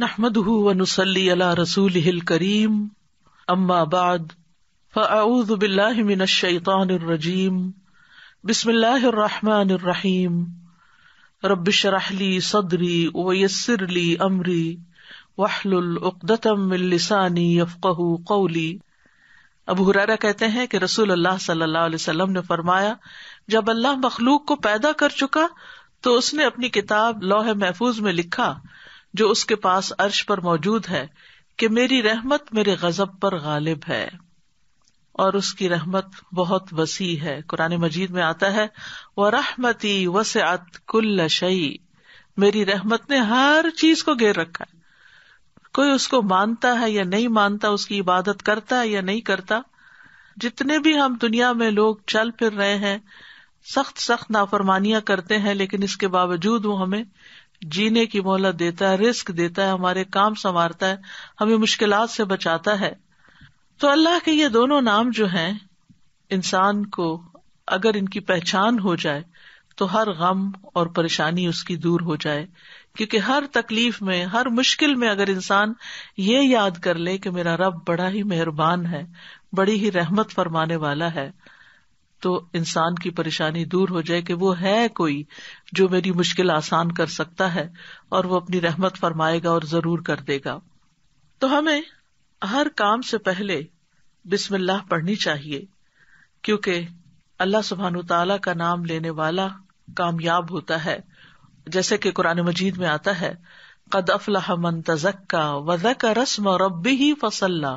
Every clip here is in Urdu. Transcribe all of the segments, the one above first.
نحمده ونصلي على رسوله الكريم اما بعد فاعوذ بالله من الشيطان الرجيم بسم الله الرحمن الرحيم رب اشرح لي صدري ويسر لي امري واحلل عقدة من لساني يفقهوا قولي۔ ابو ہریرہ کہتے ہیں کہ رسول اللہ صلی اللہ علیہ وسلم نے فرمایا، جب اللہ مخلوق کو پیدا کر چکا تو اس نے اپنی کتاب لوح محفوظ میں لکھا جو اس کے پاس عرش پر موجود ہے کہ میری رحمت میرے غضب پر غالب ہے، اور اس کی رحمت بہت وسیع ہے۔ قرآن مجید میں آتا ہے وَرَحْمَتِي وَسِعَتْ كُلَّ شَيْءٍ، میری رحمت نے ہر چیز کو گھیر رکھا ہے۔ کوئی اس کو مانتا ہے یا نہیں مانتا، اس کی عبادت کرتا ہے یا نہیں کرتا، جتنے بھی ہم دنیا میں لوگ چل پھر رہے ہیں، سخت نافرمانیاں کرتے ہیں، لیکن اس کے باوجود وہ ہمیں جینے کی مہلت دیتا ہے، رزق دیتا ہے، ہمارے کام سنوارتا ہے، ہمیں مشکلات سے بچاتا ہے۔ تو اللہ کے یہ دونوں نام جو ہیں، انسان کو اگر ان کی پہچان ہو جائے تو ہر غم اور پریشانی اس کی دور ہو جائے، کیونکہ ہر تکلیف میں، ہر مشکل میں اگر انسان یہ یاد کر لے کہ میرا رب بڑا ہی مہربان ہے، بڑی ہی رحمت فرمانے والا ہے، تو انسان کی پریشانی دور ہو جائے کہ وہ ہے کوئی جو میری مشکل آسان کر سکتا ہے، اور وہ اپنی رحمت فرمائے گا اور ضرور کر دے گا۔ تو ہمیں ہر کام سے پہلے بسم اللہ پڑھنی چاہیے، کیونکہ اللہ سبحانہ تعالیٰ کا نام لینے والا کامیاب ہوتا ہے، جیسے کہ قرآن مجید میں آتا ہے قد افلح من تزکا وذکر اسم ربہ فصلی،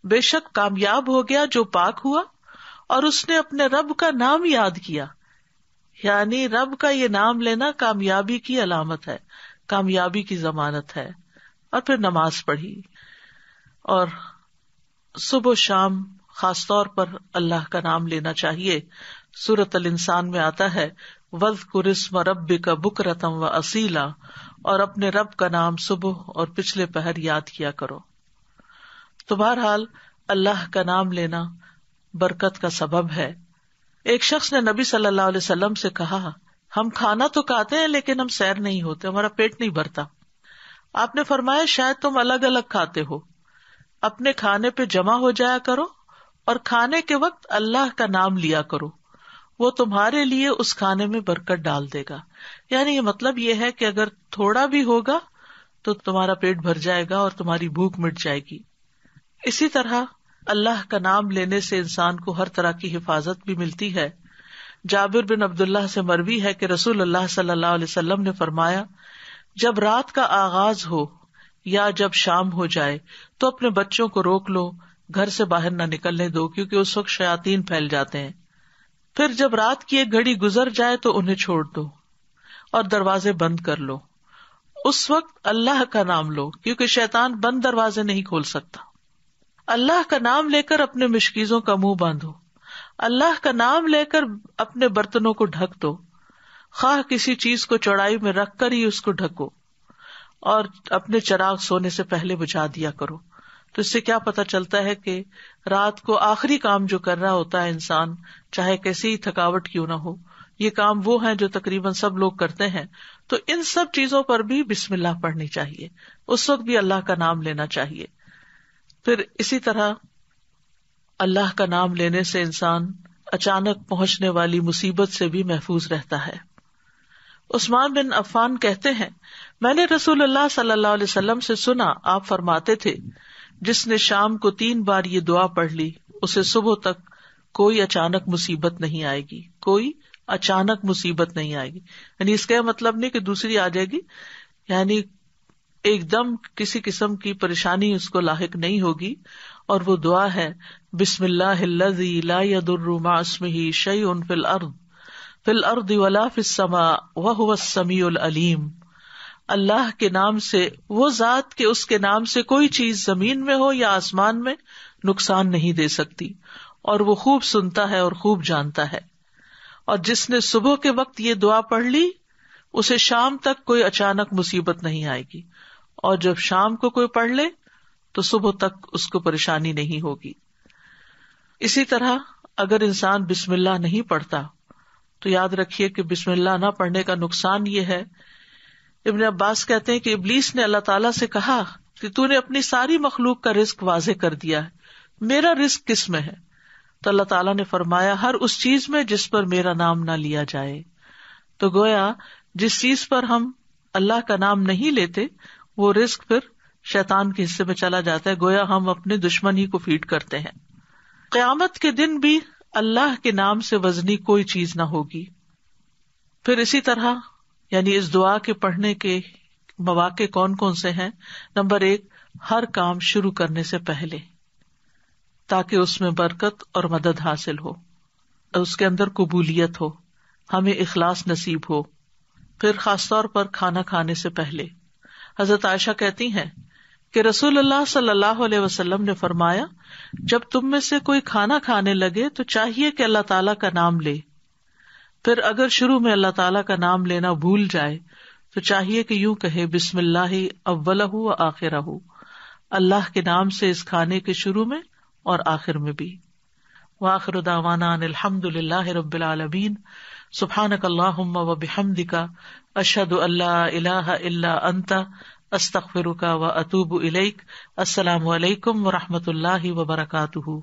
بے شک کامیاب ہو گیا جو پاک ہوا اور اس نے اپنے رب کا نام یاد کیا۔ یعنی رب کا یہ نام لینا کامیابی کی علامت ہے، کامیابی کی ضمانت ہے۔ اور پھر نماز پڑھی، اور صبح و شام خاص طور پر اللہ کا نام لینا چاہیے۔ سورۃ الانسان میں آتا ہے وَاذْكُرِ اسْمَ رَبِّكَ بُكْرَةً وَأَصِيلًا، اور اپنے رب کا نام صبح اور پچھلے پہر یاد کیا کرو۔ تو بہرحال اللہ کا نام لینا برکت کا سبب ہے۔ ایک شخص نے نبی صلی اللہ علیہ وسلم سے کہا، ہم کھانا تو کھاتے ہیں لیکن ہم سیر نہیں ہوتے، ہمارا پیٹ نہیں بھرتا۔ آپ نے فرمایا شاید تم الگ الگ کھاتے ہو، اپنے کھانے پہ جمع ہو جایا کرو اور کھانے کے وقت اللہ کا نام لیا کرو، وہ تمہارے لیے اس کھانے میں برکت ڈال دے گا۔ یعنی یہ مطلب یہ ہے کہ اگر تھوڑا بھی ہوگا تو تمہارا پیٹ بھر جائے گا اور تمہاری بھوک مٹ جائے گی۔ اسی طرح اللہ کا نام لینے سے انسان کو ہر طرح کی حفاظت بھی ملتی ہے۔ جابر بن عبداللہ سے مروی ہے کہ رسول اللہ صلی اللہ علیہ وسلم نے فرمایا، جب رات کا آغاز ہو یا جب شام ہو جائے تو اپنے بچوں کو روک لو، گھر سے باہر نہ نکلنے دو، کیونکہ اس وقت شیاطین پھیل جاتے ہیں۔ پھر جب رات کی ایک گھڑی گزر جائے تو انہیں چھوڑ دو اور دروازے بند کر لو۔ اس وقت اللہ کا نام لو، کیونکہ شیطان بند دروازے نہیں کھول سکتا۔ اللہ کا نام لے کر اپنے مشکیزوں کا منہ باندھو، اللہ کا نام لے کر اپنے برتنوں کو ڈھک دو، خواہ کسی چیز کو چوڑائی میں رکھ کر ہی اس کو ڈھکو، اور اپنے چراغ سونے سے پہلے بجھا دیا کرو۔ تو اس سے کیا پتا چلتا ہے کہ رات کو آخری کام جو کر رہا ہوتا ہے انسان، چاہے کیسی ہی تھکاوٹ کیوں نہ ہو، یہ کام وہ ہیں جو تقریباً سب لوگ کرتے ہیں، تو ان سب چیزوں پر بھی بسم اللہ پڑھنی چاہیے، اس وقت بھی اللہ کا نام لینا چاہیے۔ پھر اسی طرح اللہ کا نام لینے سے انسان اچانک پہنچنے والی مصیبت سے بھی محفوظ رہتا ہے۔ عثمان بن عفان کہتے ہیں، میں نے رسول اللہ صلی اللہ علیہ وسلم سے سنا، آپ فرماتے تھے، جس نے شام کو 3 بار یہ دعا پڑھ لی اسے صبح تک کوئی اچانک مصیبت نہیں آئے گی، کوئی اچانک مصیبت نہیں آئے گی۔ یعنی اس کا مطلب نہیں کہ دوسری آ جائے گی، یعنی ایک دم کسی قسم کی پریشانی اس کو لاحق نہیں ہوگی۔ اور وہ دعا ہے بسم اللہ الذی لا یضر مع اسمہ شیء فی الارض ولا فی السماء وہو السمیع العلیم، اللہ کے نام سے، وہ ذات کہ اس کے نام سے کوئی چیز زمین میں ہو یا آسمان میں نقصان نہیں دے سکتی، اور وہ خوب سنتا ہے اور خوب جانتا ہے۔ اور جس نے صبح کے وقت یہ دعا پڑھ لی اسے شام تک کوئی اچانک مصیبت نہیں آئے گی، اور جب شام کو کوئی پڑھ لے تو صبح تک اس کو پریشانی نہیں ہوگی۔ اسی طرح اگر انسان بسم اللہ نہیں پڑھتا تو یاد رکھیے کہ بسم اللہ نہ پڑھنے کا نقصان یہ ہے ابن عباس کہتے ہیں کہ ابلیس نے اللہ تعالیٰ سے کہا کہ تو نے اپنی ساری مخلوق کا رزق واضح کر دیا ہے، میرا رزق کس میں ہے؟ تو اللہ تعالیٰ نے فرمایا ہر اس چیز میں جس پر میرا نام نہ لیا جائے. تو گویا جس چیز پر ہم اللہ کا نام نہیں لیتے وہ رزق پھر شیطان کے حصے میں چلا جاتا ہے، گویا ہم اپنے دشمن ہی کو فیڈ کرتے ہیں. قیامت کے دن بھی اللہ کے نام سے وزنی کوئی چیز نہ ہوگی. پھر اسی طرح یعنی اس دعا کے پڑھنے کے مواقع کون کون سے ہیں؟ نمبر 1، ہر کام شروع کرنے سے پہلے، تاکہ اس میں برکت اور مدد حاصل ہو، اس کے اندر قبولیت ہو، ہمیں اخلاص نصیب ہو. پھر خاص طور پر کھانا کھانے سے پہلے. حضرت عائشہ کہتی ہیں کہ رسول اللہ صلی اللہ علیہ وسلم نے فرمایا جب تم میں سے کوئی کھانا کھانے لگے تو چاہیے کہ اللہ تعالیٰ کا نام لے، پھر اگر شروع میں اللہ تعالیٰ کا نام لینا بھول جائے تو چاہیے کہ یوں کہے بسم اللہ اولہ و آخرہ، اللہ کے نام سے اس کھانے کے شروع میں اور آخر میں بھی. وآخر دعوانا ان الحمد للہ رب العالمین. سبحانک اللہم و بحمدک، اشہد ان لا الہ الا انت، استغفرک و اتوب الیک. السلام علیکم و رحمۃ اللہ وبرکاتہ.